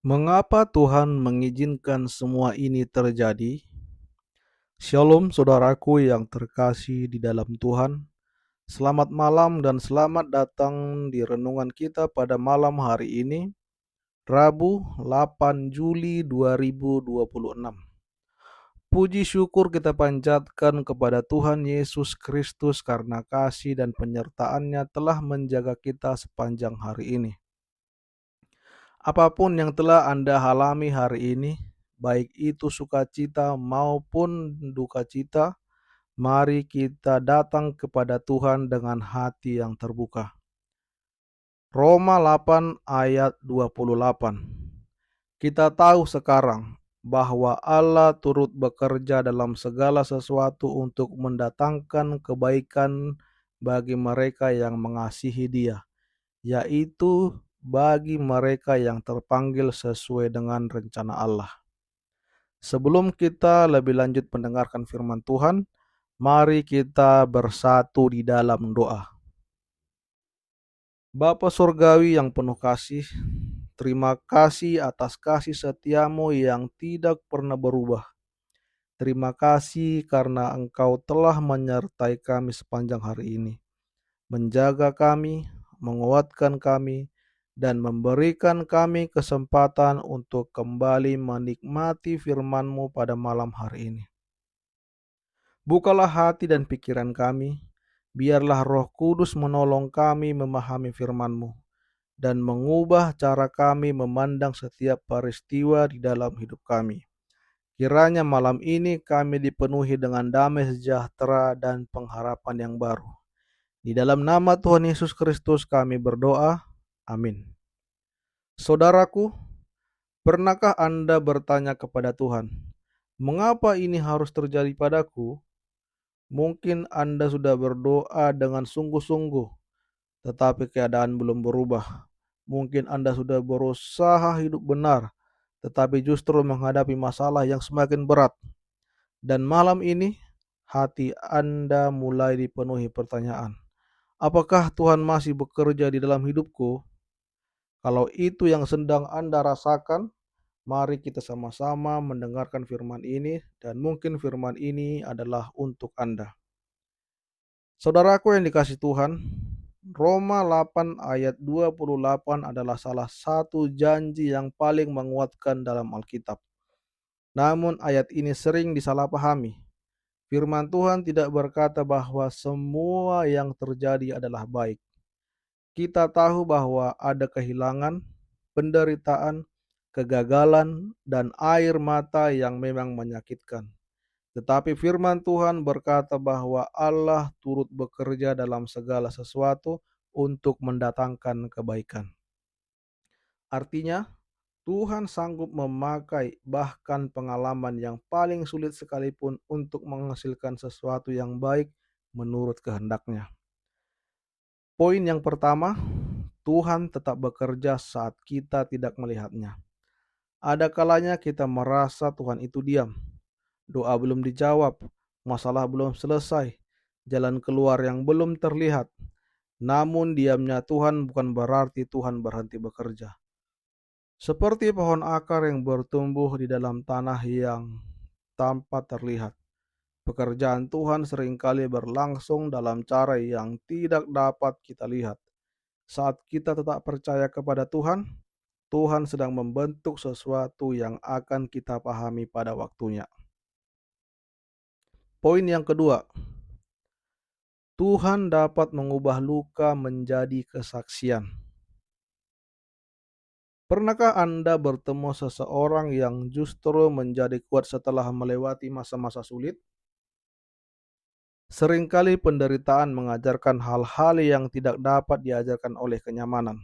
Mengapa Tuhan mengizinkan semua ini terjadi? Shalom saudaraku yang terkasih di dalam Tuhan. Selamat malam dan selamat datang di renungan kita pada malam hari ini, Rabu 8 Juli 2026. Puji syukur kita panjatkan kepada Tuhan Yesus Kristus karena kasih dan penyertaan-Nya telah menjaga kita sepanjang hari ini. Apapun yang telah Anda alami hari ini, baik itu sukacita maupun duka cita, mari kita datang kepada Tuhan dengan hati yang terbuka. Roma 8 ayat 28. Kita tahu sekarang bahwa Allah turut bekerja dalam segala sesuatu untuk mendatangkan kebaikan bagi mereka yang mengasihi Dia, yaitu bagi mereka yang terpanggil sesuai dengan rencana Allah. Sebelum kita lebih lanjut mendengarkan firman Tuhan, mari kita bersatu di dalam doa. Bapa Surgawi yang penuh kasih, terima kasih atas kasih setiamu yang tidak pernah berubah. Terima kasih karena Engkau telah menyertai kami sepanjang hari ini, menjaga kami, menguatkan kami, dan memberikan kami kesempatan untuk kembali menikmati firman-Mu pada malam hari ini. Bukalah hati dan pikiran kami, biarlah Roh Kudus menolong kami memahami firman-Mu dan mengubah cara kami memandang setiap peristiwa di dalam hidup kami. Kiranya malam ini kami dipenuhi dengan damai sejahtera dan pengharapan yang baru. Di dalam nama Tuhan Yesus Kristus kami berdoa. Amin. Saudaraku, pernahkah Anda bertanya kepada Tuhan, mengapa ini harus terjadi padaku? Mungkin Anda sudah berdoa dengan sungguh-sungguh, tetapi keadaan belum berubah. Mungkin Anda sudah berusaha hidup benar, tetapi justru menghadapi masalah yang semakin berat. Dan malam ini, hati Anda mulai dipenuhi pertanyaan. Apakah Tuhan masih bekerja di dalam hidupku? Kalau itu yang sedang Anda rasakan, mari kita sama-sama mendengarkan firman ini, dan mungkin firman ini adalah untuk Anda. Saudaraku yang dikasihi Tuhan, Roma 8 ayat 28 adalah salah satu janji yang paling menguatkan dalam Alkitab. Namun ayat ini sering disalahpahami. Firman Tuhan tidak berkata bahwa semua yang terjadi adalah baik. Kita tahu bahwa ada kehilangan, penderitaan, kegagalan, dan air mata yang memang menyakitkan. Tetapi firman Tuhan berkata bahwa Allah turut bekerja dalam segala sesuatu untuk mendatangkan kebaikan. Artinya, Tuhan sanggup memakai bahkan pengalaman yang paling sulit sekalipun untuk menghasilkan sesuatu yang baik menurut kehendak-Nya. Poin yang pertama, Tuhan tetap bekerja saat kita tidak melihatnya. Ada kalanya kita merasa Tuhan itu diam. Doa belum dijawab, masalah belum selesai, jalan keluar yang belum terlihat. Namun diamnya Tuhan bukan berarti Tuhan berhenti bekerja. Seperti pohon akar yang bertumbuh di dalam tanah yang tanpa terlihat. Pekerjaan Tuhan seringkali berlangsung dalam cara yang tidak dapat kita lihat. Saat kita tetap percaya kepada Tuhan, Tuhan sedang membentuk sesuatu yang akan kita pahami pada waktunya. Poin yang kedua, Tuhan dapat mengubah luka menjadi kesaksian. Pernahkah Anda bertemu seseorang yang justru menjadi kuat setelah melewati masa-masa sulit? Seringkali penderitaan mengajarkan hal-hal yang tidak dapat diajarkan oleh kenyamanan.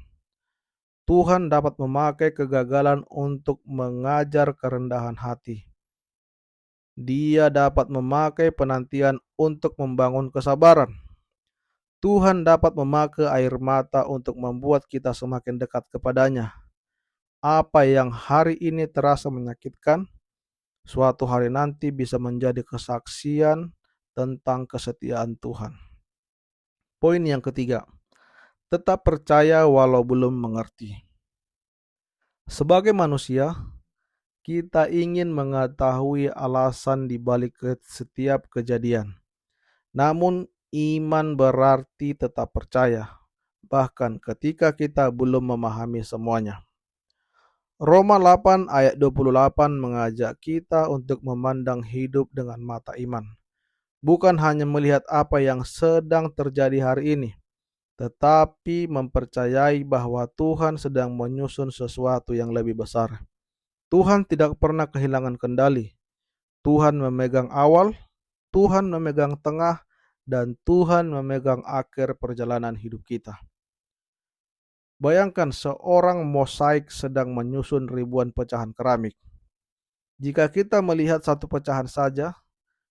Tuhan dapat memakai kegagalan untuk mengajar kerendahan hati. Dia dapat memakai penantian untuk membangun kesabaran. Tuhan dapat memakai air mata untuk membuat kita semakin dekat kepadanya. Apa yang hari ini terasa menyakitkan, suatu hari nanti bisa menjadi kesaksian tentang kesetiaan Tuhan. Poin yang ketiga, tetap percaya walau belum mengerti. Sebagai manusia, kita ingin mengetahui alasan di balik setiap kejadian. Namun, iman berarti tetap percaya, bahkan ketika kita belum memahami semuanya. Roma 8 ayat 28 mengajak kita untuk memandang hidup dengan mata iman. Bukan hanya melihat apa yang sedang terjadi hari ini, tetapi mempercayai bahwa Tuhan sedang menyusun sesuatu yang lebih besar. Tuhan tidak pernah kehilangan kendali. Tuhan memegang awal, Tuhan memegang tengah, dan Tuhan memegang akhir perjalanan hidup kita. Bayangkan seorang mosaik sedang menyusun ribuan pecahan keramik. Jika kita melihat satu pecahan saja,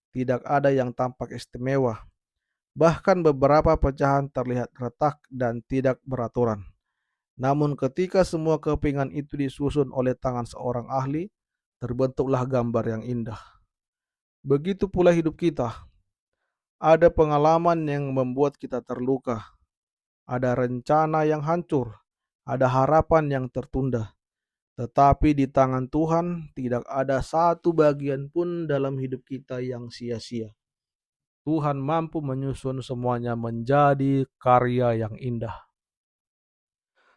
tidak ada yang tampak istimewa. Bahkan beberapa pecahan terlihat retak dan tidak beraturan. Namun ketika semua kepingan itu disusun oleh tangan seorang ahli, terbentuklah gambar yang indah. Begitu pula hidup kita. Ada pengalaman yang membuat kita terluka. Ada rencana yang hancur. Ada harapan yang tertunda. Tetapi di tangan Tuhan tidak ada satu bagian pun dalam hidup kita yang sia-sia. Tuhan mampu menyusun semuanya menjadi karya yang indah.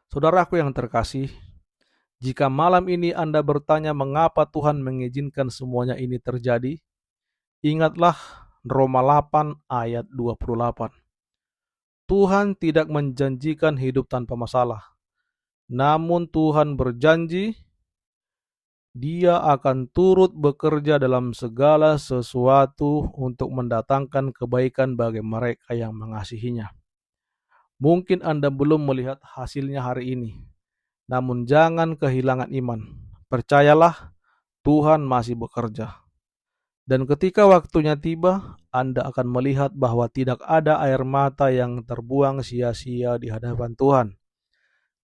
Saudaraku yang terkasih, jika malam ini Anda bertanya mengapa Tuhan mengizinkan semuanya ini terjadi, ingatlah Roma 8 ayat 28. Tuhan tidak menjanjikan hidup tanpa masalah. Namun Tuhan berjanji Dia akan turut bekerja dalam segala sesuatu untuk mendatangkan kebaikan bagi mereka yang mengasihinya. Mungkin Anda belum melihat hasilnya hari ini, namun jangan kehilangan iman. Percayalah, Tuhan masih bekerja. Dan ketika waktunya tiba, Anda akan melihat bahwa tidak ada air mata yang terbuang sia-sia di hadapan Tuhan.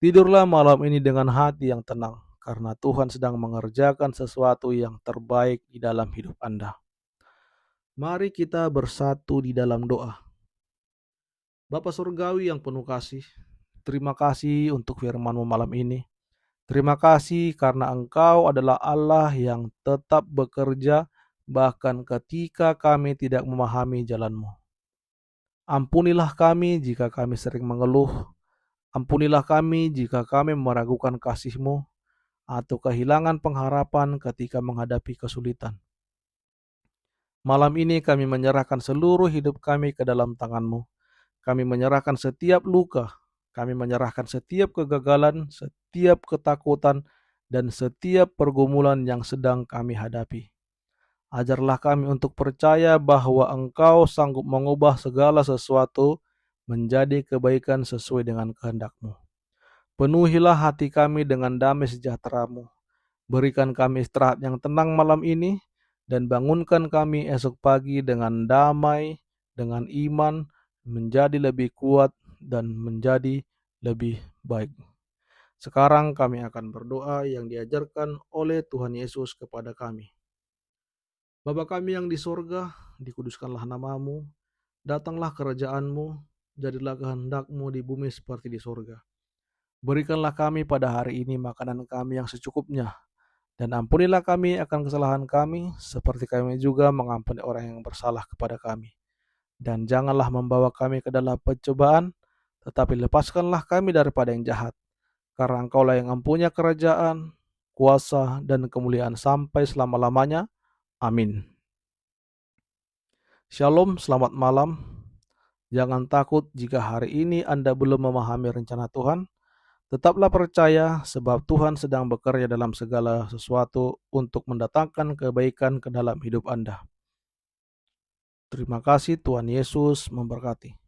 Tidurlah malam ini dengan hati yang tenang, karena Tuhan sedang mengerjakan sesuatu yang terbaik di dalam hidup Anda. Mari kita bersatu di dalam doa. Bapa Surgawi yang penuh kasih, terima kasih untuk firman-Mu malam ini. Terima kasih karena Engkau adalah Allah yang tetap bekerja bahkan ketika kami tidak memahami jalan-Mu. Ampunilah kami jika kami sering mengeluh. Ampunilah kami jika kami meragukan kasih-Mu atau kehilangan pengharapan ketika menghadapi kesulitan. Malam ini kami menyerahkan seluruh hidup kami ke dalam tangan-Mu. Kami menyerahkan setiap luka, kami menyerahkan setiap kegagalan, setiap ketakutan, dan setiap pergumulan yang sedang kami hadapi. Ajarlah kami untuk percaya bahwa Engkau sanggup mengubah segala sesuatu menjadi kebaikan sesuai dengan kehendak-Mu. Penuhilah hati kami dengan damai sejahtera-Mu. Berikan kami istirahat yang tenang malam ini, dan bangunkan kami esok pagi dengan damai, dengan iman, menjadi lebih kuat dan menjadi lebih baik. Sekarang kami akan berdoa yang diajarkan oleh Tuhan Yesus kepada kami. Bapa kami yang di sorga, dikuduskanlah nama-Mu, datanglah kerajaan-Mu, jadilah kehendak-Mu di bumi seperti di sorga. Berikanlah kami pada hari ini makanan kami yang secukupnya, dan ampunilah kami akan kesalahan kami, seperti kami juga mengampuni orang yang bersalah kepada kami. Dan janganlah membawa kami ke dalam pencobaan, tetapi lepaskanlah kami daripada yang jahat. Karena Engkaulah yang mempunyai kerajaan, kuasa, dan kemuliaan sampai selama-lamanya. Amin. Shalom, selamat malam. Jangan takut jika hari ini Anda belum memahami rencana Tuhan. Tetaplah percaya sebab Tuhan sedang bekerja dalam segala sesuatu untuk mendatangkan kebaikan ke dalam hidup Anda. Terima kasih, Tuhan Yesus memberkati.